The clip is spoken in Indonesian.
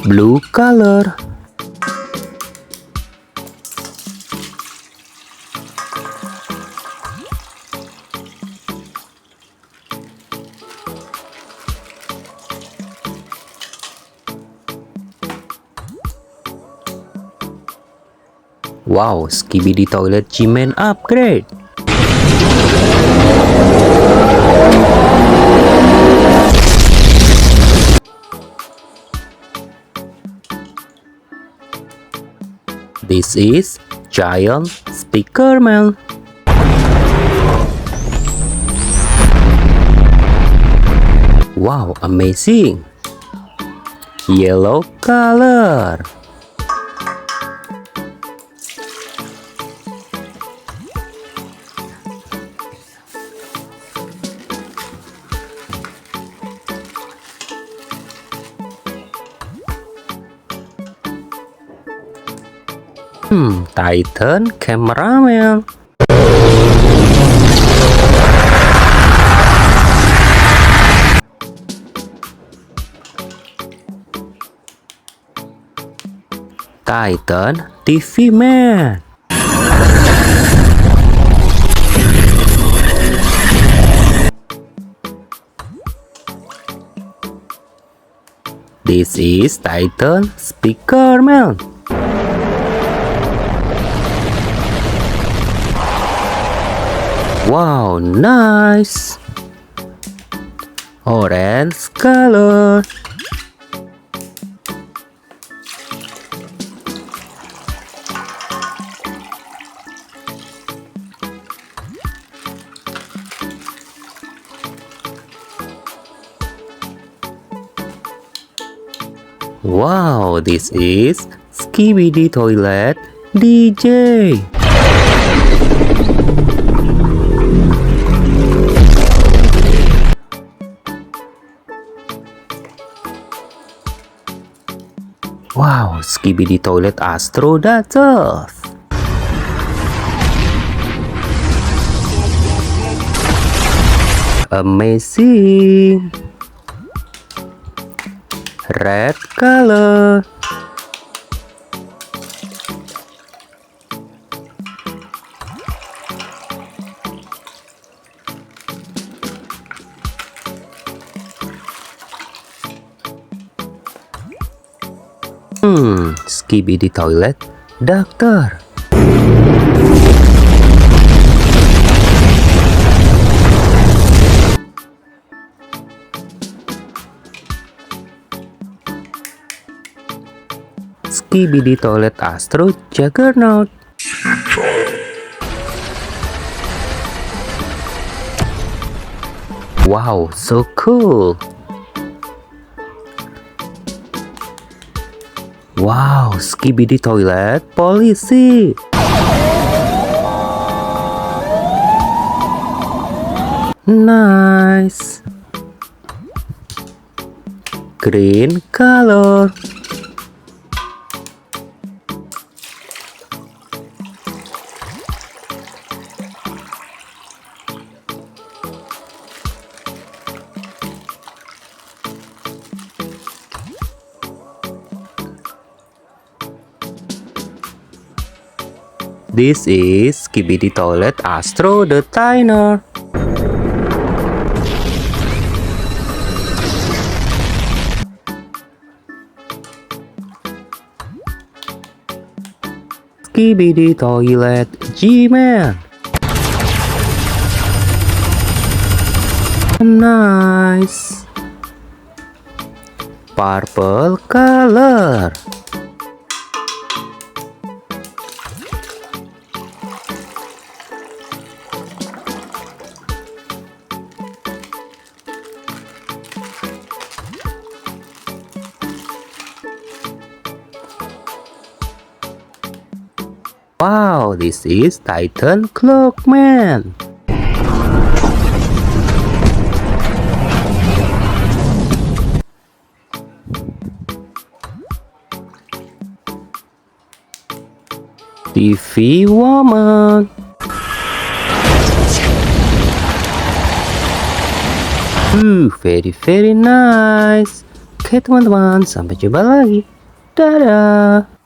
Blue color. Wow, Skibidi Toilet G-Man upgrade. This is Giant Speaker Man. Wow, amazing. Yellow color. Titan Cameraman. Titan TV Man. This is Titan Speaker Man. Wow, nice. Orange color. Wow, this is Skibidi Toilet DJ. Wow, Skibidi Toilet Astro Datos. Amazing. Red color. Skibidi Toilet Doctor. Skibidi Toilet Astro Juggernaut. Wow, so cool. Wow, Skibidi Toilet Polisi. Nice. Green color. This is Skibidi Toilet Astro the Tiner. Skibidi Toilet G-Man. Nice. Purple color. Wow, this is Titan Clockman. TV Woman. Very nice. Oke teman-teman, sampai jumpa lagi. Dadah.